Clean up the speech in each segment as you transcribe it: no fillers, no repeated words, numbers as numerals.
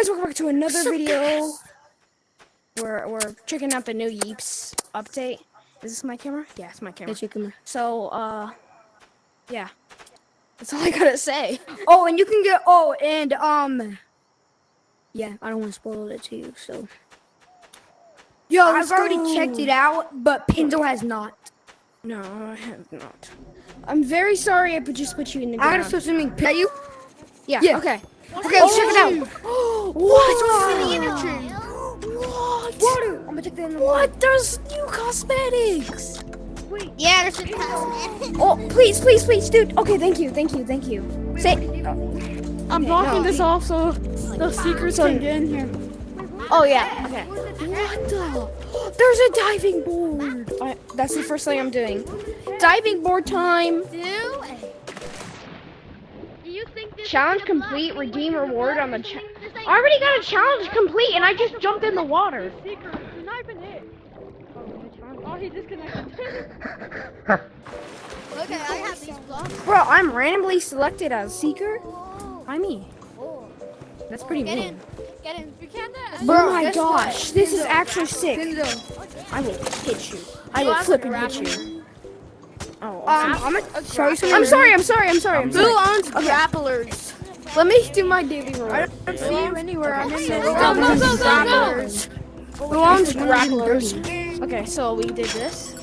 guys, welcome back to another video. We're checking out the new Yeeps update. Is this my camera? Yeah, it's my camera. That's your camera. So, yeah. That's all I gotta say. Oh, and you can get, yeah, I don't want to spoil it to you, so. Yo, I've already checked it out, but Pinzo has not. No, I have not. I'm very sorry I just put you in the ground. I gotta switch something. Are you? Yeah, Yeah. okay. Okay, let's check it out. What? Water! I'm gonna check that in the water. What? There's new cosmetics! Yeah, there's a cosmetic. Oh, please, dude. Okay, thank you. Say, I'm blocking this no, off so the secrets can get in here. oh yeah, okay. What the? There's a diving board. That's the first thing I'm doing. Diving board time. Do you think this Challenge is gonna complete. block me? Redeem reward on the. This ain't- I already got a challenge complete, and I just jumped in the water. Secret, you're not even hit. Oh, he disconnected. Look, I have these blocks. Bro, I'm randomly selected as seeker. Why me? Oh, That's pretty get mean. in. Get in. You can't. Oh my gosh, this is actually sick. Pinzo. I will hit you. I will flip and hit you. Oh, I'm gonna show you something. I'm sorry. Who owns grapplers? Let me do my daily I reward. don't see you anywhere. I'm in the Go, go, go, go, grapplers. Who owns grapplers? Okay, so we did this.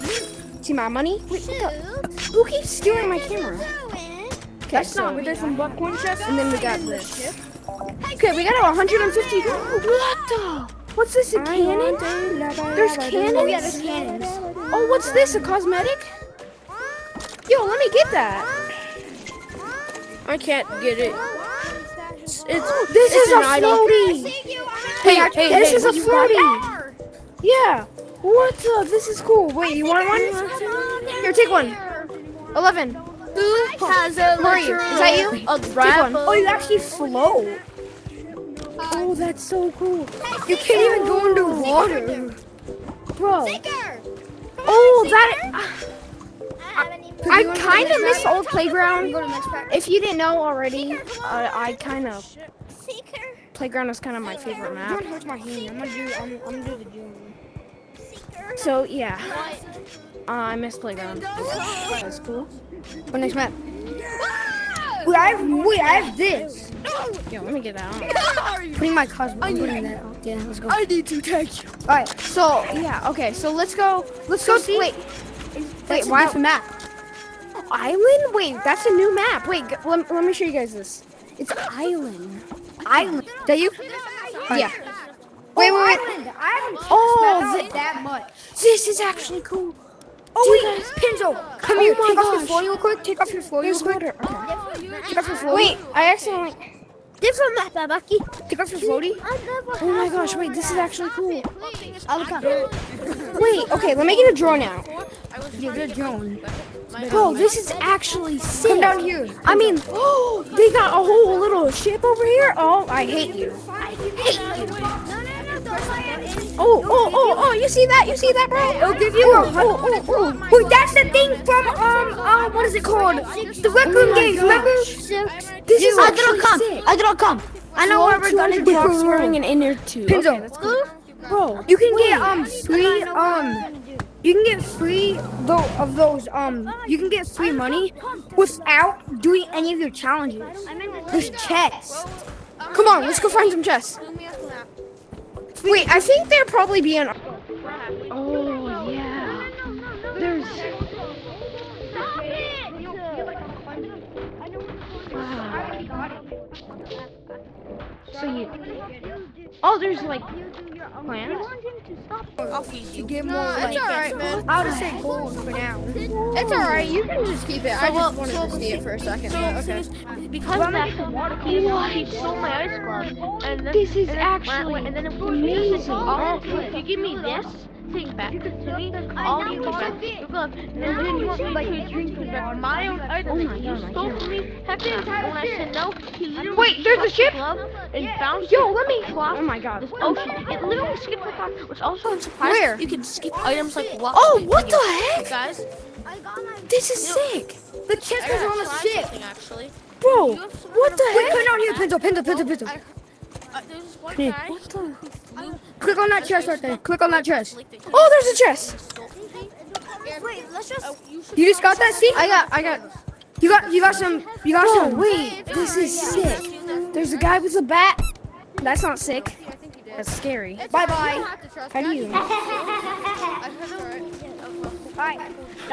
See my money? Wait, what the? Who keeps stealing my camera? Okay, That's not, but there's some buckhorn chests. and then we got this. Okay, we got 150. What the? What's this? A cannon? There's cannons? Oh, yeah, there's cannons. Oh, what's this? A cosmetic? Yo, let me get that. I can't get it. This is a floaty. Hey, This is a floaty. Yeah. What the? This is cool. Wait, you want one? Here, take one. 11. Who has a Where are you? Is that you? A Take one. grapple. Oh, you actually float. Oh, that's so cool. You can't even go underwater. Bro. Sticker. Oh, that. I I kind of miss the old playground. Go to the next pack. If you didn't know already, I kind of. Seeker. Playground is kind of my favorite map. Don't hurt my hand. I'm gonna do the June. Seeker. So, yeah. I miss playground. That's cool. What next map? Wait, I have this. Yo, let me get that on. Putting my cosmo. I'm putting that on. Yeah, let's go. I need to take you. All right. So, yeah, okay, so let's go. Let's go. see. Wait, Wait, why- why the map? island? Wait, that's a new map. Wait, let me show you guys this. It's island. Island. That you? Yeah. Wait. Island. I haven't Oh, checked that much. This is actually cool. Oh Dude, wait, Pinzo, come Oh here. my Take off your gosh. floor real quick. Take off your floor real There's quick. water. Okay. Take off your floor. Wait, I accidentally. Give some map, Babaki. Take off your floaty. Oh my gosh, wait, this is actually cool. I'll come. Wait, okay, let me get a drone now. Yeah, good drone. Bro, this is actually sick. Come down here. I mean, oh, they got a whole little ship over here. Oh, I hate you. Oh, you see that? You see that, bro? It'll give you a. Wait, that's the thing from what is it called? The Raccoon game. Remember? This is I actually don't come. sick. I don't come. I know where we're gonna go. Blocks wearing an inner tube. Pinzo. Okay, that's cool. Bro, You can get free you can get free of those you can get free money without doing any of your challenges. There's chests. come on, let's go find some chests. Wait, I think they're probably being. Oh yeah. There's. So you. Oh, there's like plants. To get more It's alright, man. I would say gold for now. It's alright. You can just keep it. I just wanted to see it for a second. Okay. Because of that, he stole my ice glove. And then, This is and then, actually and then amazing. if you give me this thing back to me, I'll give you back your glove. And then you want me to drink back my own item that you stole from me. Heck yeah. When I said no, he literally Wait, there's a took ship? the glove and bounced Yo, it let me. across Oh my god. this ocean. It literally skipped the top, which also I'm surprised Where? you can skip items like walk. Oh, what the heck? Guys, This is sick. The chests are on the ship. actually. Bro, You have some what the Wait, heck? put it on here, Pinto. There's one Hey, guy. what the? Click on that chest right there. Click on that chest. Oh, there's a chest. Wait, let's just. You just got that, Steve? I got. You got some. Oh, wait, this is sick. There's a guy with a bat. That's not sick. That's scary. Bye bye. How do you?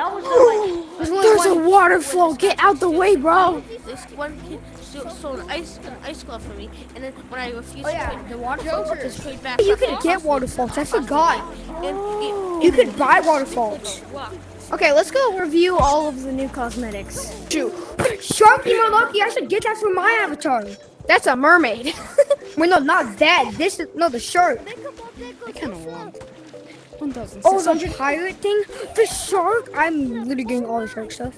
There's a waterfall. Get out the way, bro. This one kid stole an ice glove from me, and then when I refused to trade, The waterfall. just trade back. You can get waterfalls. I forgot. You could buy waterfalls. Okay, let's go review all of the new cosmetics. Shoot. Sharky Malaki, I should get that for my avatar. That's a mermaid. Wait, no, not that. This is the shark. I kind of want 1,600. Oh, the pirate thing. The shark. I'm literally getting all the shark stuff.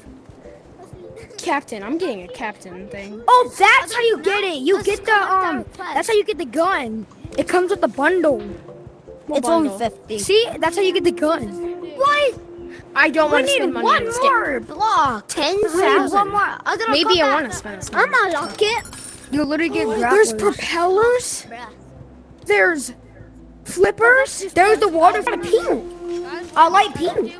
Captain. I'm getting a captain thing. Oh, that's how you get it. You get the That's how you get the gun. It comes with the bundle. It's only bundle? 50. See, that's how you get the gun. What? I don't We want to need spend money one on this game. more block. 10,000. One more. Maybe I want to spend this money. I'm not lock it. You literally get There's grapplers. propellers. There's flippers. There's the water for pink. I like pink.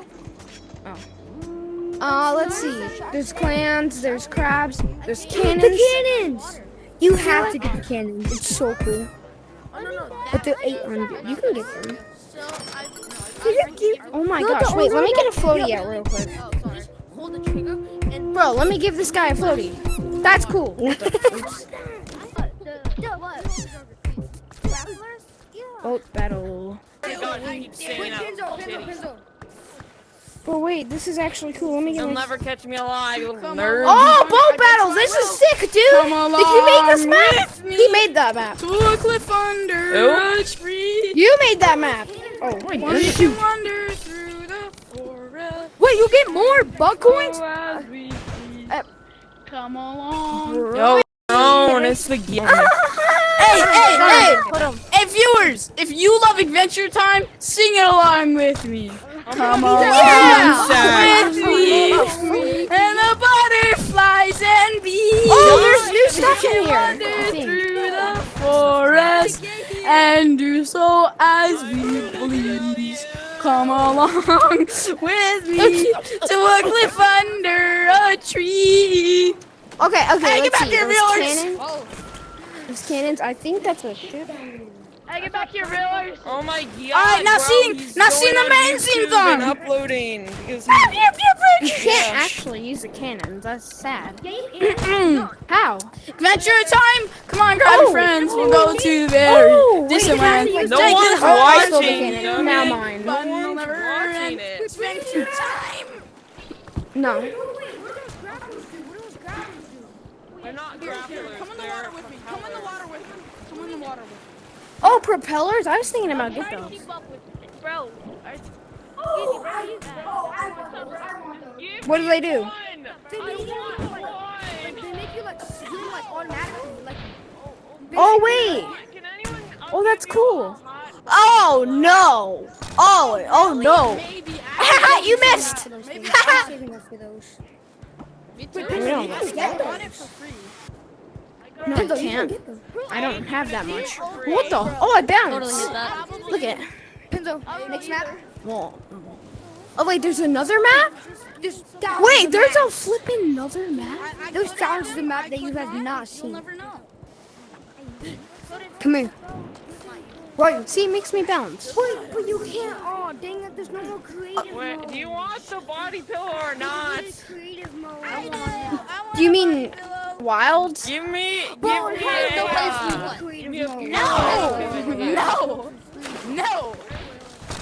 Let's see. There's clams. There's crabs. There's cannons. The cannons. You have to get the cannons. It's so cool. But they're 800. You can get them. Oh my gosh! Wait, let me get a floaty out real quick. Just hold the trigger and Bro, let me give this guy a floaty. That's cool. Oops. Boat battle. Oh wait, this is actually cool. Let me get. You'll my... never catch me alive, you little nerd. Oh, boat battles! This is sick, dude. Come Did you make this along map? with me. He made that map. To a cliff under a tree. You made that map. Oh, wait, We can wander through the forest. Wait, you get more bug coins? So as we see. Come along. Yo, no, it's the game. Hey! Hey, viewers! If you love Adventure Time, sing it along with me. Come along with me, and the butterflies and bees. Oh, there's new stuff in here. I Wander think. through the forest and do so as we please. Come along with me to a cliff under a tree. Okay, Hey, let's get back see. here, There's viewers. cannons. There's cannons. I think that's a ship. hey, get back here, reelers. Oh my god! Alright, now bro, sing- he's now going sing the on main YouTube theme and song. uploading because You can't actually use the cannons. That's sad. How? Adventure time! Come on, grab your friends. We'll go to there. Oh, Disneyland. wait, no Take one's this watching watching. it. dummy. Now mine. No one's Fun never watching ends. it. Adventure time! No. They're not grapplers. Come in the water with me. Come in the water with me. Come in the water with me. Oh, propellers. I was thinking about get those. Keep up with it, bro. What do they do? They make you like swim like automatically. Like Oh wait. Oh, that's cool. Oh no. Oh no. You missed. saving us for those. We don't. No, I can't. I don't have that much. What the? Oh, I bounced. Look at. Pinzo, next map. Oh wait, there's another map. Wait, there's a flipping another map. Those challenges the map that you have not seen. Come here. Right. See, it makes me bounce. Wait, but you can't. Oh, dang it! There's no more creative Wait, mode. do you want the body pillow or not? There's creative mode. Do you mean wilds? Give me it. Creative mode. No! No!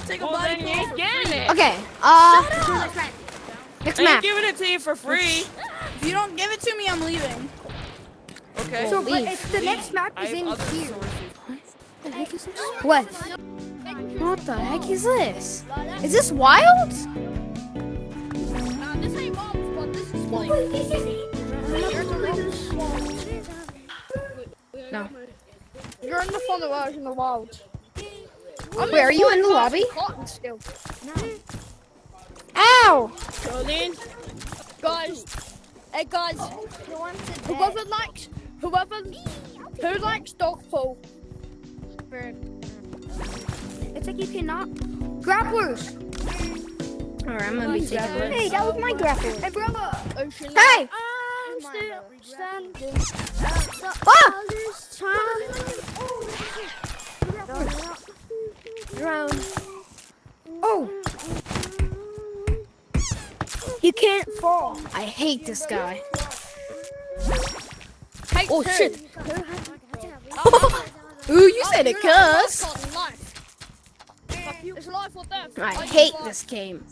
Take a Well, body then you ain't getting it. Okay. Next I ain't map. giving it to you for free. If you don't give it to me, I'm leaving. Okay. So, but Leave. if the next map I is have in other here. sources. What? What the heck is this? Is this wild? This ain't bombs, but this is like. No. You're in the fun of ours in the wild. Wait, are you in the lobby? Cotton still. Ow! Guys. Hey guys. Who likes dog poo It's like you cannot. Grapplers. Alright, I'm gonna be taking this. Hey, that was my grappler. Hey, brother. Hey! I'm still standing. Ah! Drown. Oh. You can't fall. I hate this guy. Oh shit! Ooh, you said a cuss. I hate this game.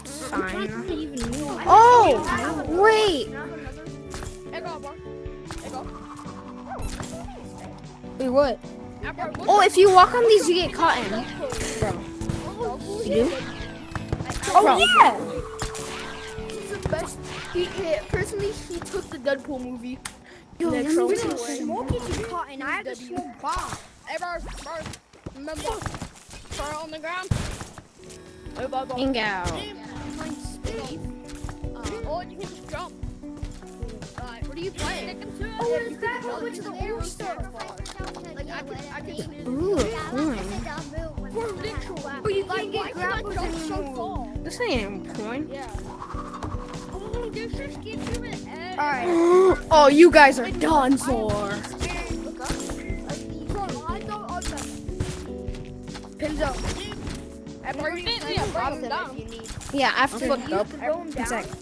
Fine. Oh, wait. Wait, what? Oh, if you walk on these, you get caught in. Bro. You do? Oh, Bro. yeah. Personally, he took the Deadpool movie. Yo, Yeah, let me throw just it away. smoke it to cotton. I have to smoke bomb. Hey, bro, remember, throw it on the ground. Hang out. Or you can just jump. What are you playing? Oh, is that how much the oyster? Like, I can Ooh, coin. Oh, you can't get grapples anymore. This ain't a coin. Alright. Oh, you guys are done for. Pins up. Yeah, after. Fucked up. Exactly.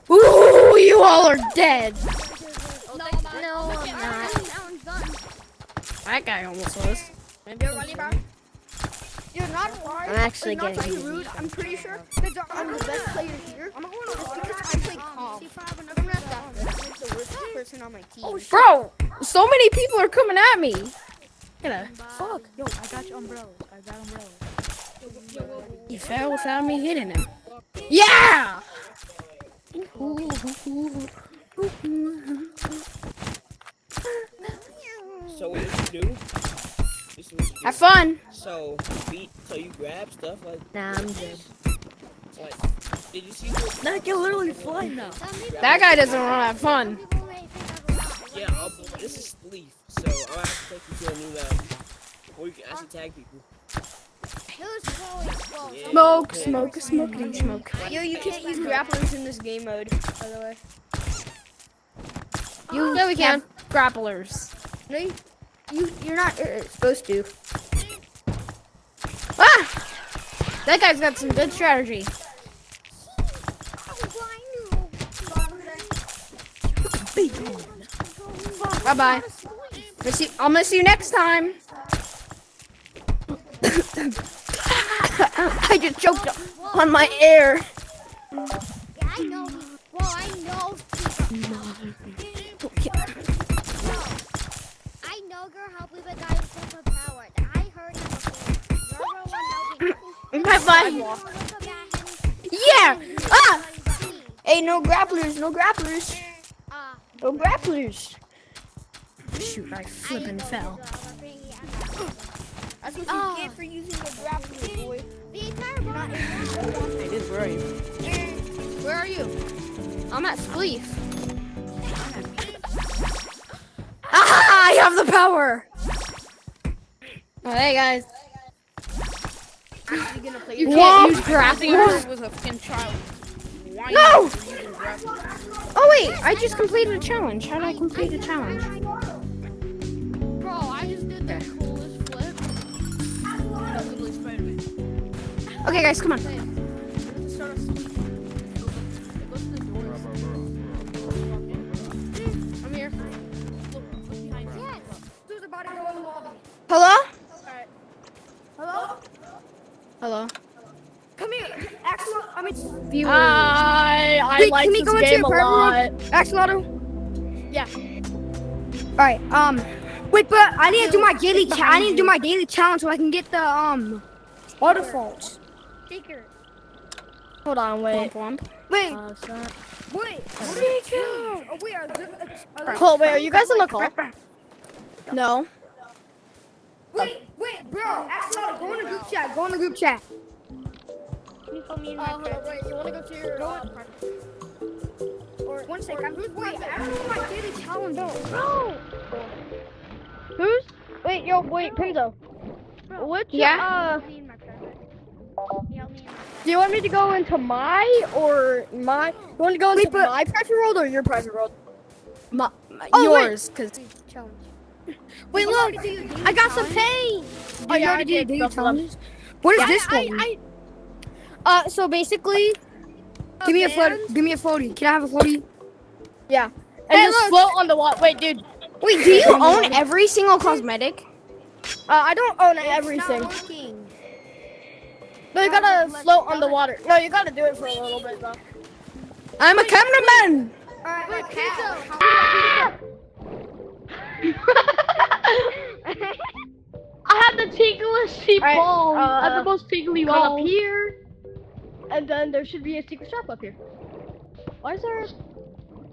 Oh, Ooh, you all are dead. no, I'm not. That guy almost was. You're not I'm actually not getting being rude. I'm pretty sure that I'm the best player here. I'm going to I play calm. I'm not that good. I'm the worst person on my team. Bro, so many people are coming at me. Get a Fuck. Yo, I got your umbrellas. I got umbrellas. He fell without me hitting him. Yeah! So what did you do? This is what you do. Have fun. So you grab stuff like Nah, I'm good. like. Did you see what? That can literally fly now. That guy doesn't want to have fun. Yeah, this is Leaf. So I'll have to take you to a new level, or you can actually tag people. Yeah, Smoke, okay. smoke, smoke, smoke. Yo, you can't use grapplers in this game mode, by the way. Yeah, we can. Grapplers. No, you're not supposed to. Ah! That guy's got some good strategy. Bye bye. I'll miss you next time. I just choked on my air. I know. Well, I know. I know girl help me with guys with superpower. I heard him before. You're the one helping. Bye bye. Yeah. Ah. Hey, no grapplers, no grapplers. No grapplers. Shoot! I flippin' fell. That's what you get for using the grappler, boy. The entire body. Hey, dude, where are you? Where are you? I'm at Spleef. Ah! I have the power. Oh, hey guys. You can't use grapplers. Was a fucking child. Why No! you using grapplers? Oh wait, I just completed a challenge. How did I complete a challenge? Bro, I just did the coolest flip. Probably Spider-Man. Okay, guys, come on. Start a sweep. Go to the doors. I'm here. Look behind you. There's a body go in the lobby. Hello? Alright. Hello? Hello. Come here. Axolotl. I mean, Viewers. I Wait, like can we this go into game your a private lot. room? Axolotl? Yeah. Alright, wait, but I need to do my daily I need to do my daily challenge so I can get the waterfalls. Shaker. Hold on, wait. Womp womp. Wait, Stop. wait. Oh, wait, are Cole, wait, are you guys in the call? No. wait, bro. Axolotl, go in the group chat. Go in the group chat. Hold on, wait. You want to go to your? Or 1 sec. I'm who's wait. president? I don't know my daily challenge. Who's? Wait, wait, Pinzo. Which? Yeah? Me and my president. Do you want me to go into my or my? You want to go into my private world or your private world? Yours, cause Challenge. Wait, look. I got some paint. Oh yeah, I did. Do both of them. challenges? What is this one? So basically, Give me a floaty. Give me a floaty. Can I have a floaty? yeah. And Hey, just look. float on the water. Wait, dude. Wait, do you own every single cosmetic? I don't own everything. No, you gotta float on the water. No, you gotta do it for a little bit though. I'm a cameraman. I had the tingliest Alright, balls. I had the most tingly Come up balls. here, and then there should be a secret shop up here. Why is there?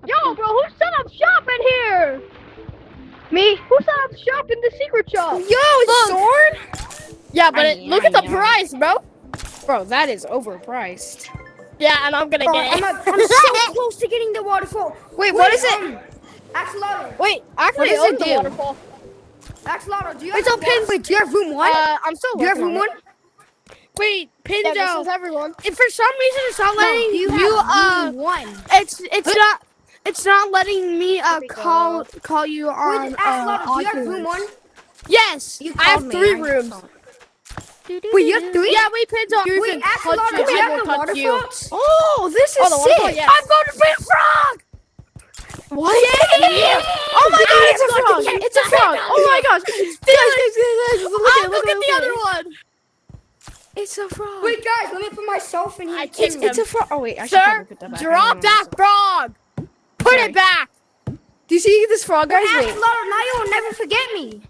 Yo, bro, who set up shop in here? Me. Who set up shop in the secret shop? Yo, it's sword? Yeah, but look at the know. price, bro. Bro, that is overpriced. Yeah, and I'm gonna get it. I'm so close to getting the waterfall. Wait, what is it? Axolotl. Wait, actually, What does own it the do? waterfall. Axolotl. Do you Wait, have so Pins, Wait, do you have room one? I'm still Do you have working room on one? it. Wait, Yeah, this Pinjo. is everyone. If for some reason it's not letting Do you you, have room one? it's not letting me call you on Wait, Axolotl. Do you have room Oculus. one? Yes, You I have called 3 me. rooms. Wait, you have 3? Yeah, wait, Pinjo. Wait, Axolotl. Do you have the waterfall? Oh, this is Oh, the waterfall, sick. yes. I'm going to be a frog. What? Yeah. Oh my god, it's a frog. It's a frog. Oh my gosh. Look at the other one. It's a frog. Wait, guys, let me put myself in here. It's a frog. Oh wait, I should Sir, probably put that back. drop that frog. Put Okay. it back. Do you see this frog, guys? Wait. Axolotl, now you will never forget me.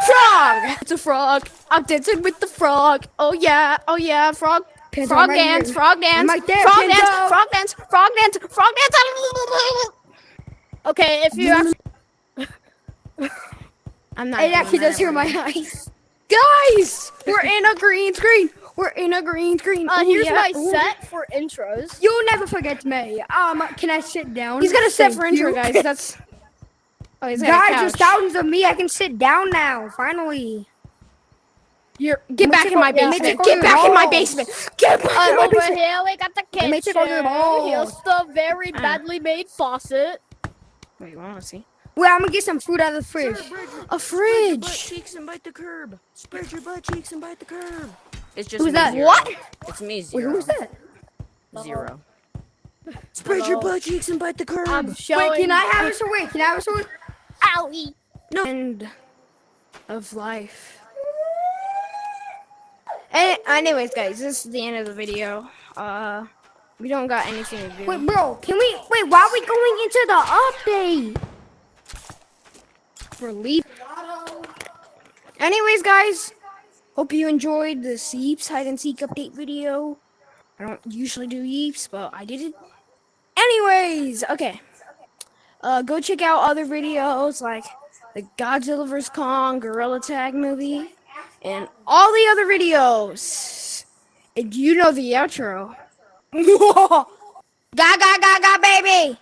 Frog. It's a frog. I'm dancing with the frog. Oh yeah. Oh yeah. Frog. Pinto, Frog I'm right dance. here. Frog dance. I'm right there, Frog Pinto. dance. Frog dance. Frog dance. Frog dance. Okay, if you actually, I'm not. It actually does hear my eyes. Guys, we're in a green screen. We're in a green screen. Ooh, here's yeah. my Ooh. set for intros. You'll never forget me. Can I sit down? He's got a set Thank for intro, you. guys. That's. Oh, he's got a Guys, couch. there's thousands of me. I can sit down now. Finally. Get back in my basement. Get back in my basement. Get back in my Over basement. here we got the Let me kitchen. take all your balls. Here's the very badly made faucet. Wait, I want to see. Wait, I'm gonna get some food out of the fridge. A fridge. cheeks and bite the curb. Spread your butt cheeks and bite the curb. It's just Who's me, that? Zero. What? It's me, Wait, Zero. who's that? 0. Spread your butt cheeks and bite the curb. I'm showing. Wait, can I have a sword? Wait, can I have a sword? Owie. No. End of life. Anyways, guys, this is the end of the video. We don't got anything to do. Wait, bro, can we? Wait, why are we going into the update? We're leaving. Anyways, guys, hope you enjoyed this Yeeps hide and seek update video. I don't usually do Yeeps, but I did it. Anyways, okay. Go check out other videos like the Godzilla vs. Kong Gorilla Tag movie and all the other videos. And you know the outro. Ga ga ga ga baby.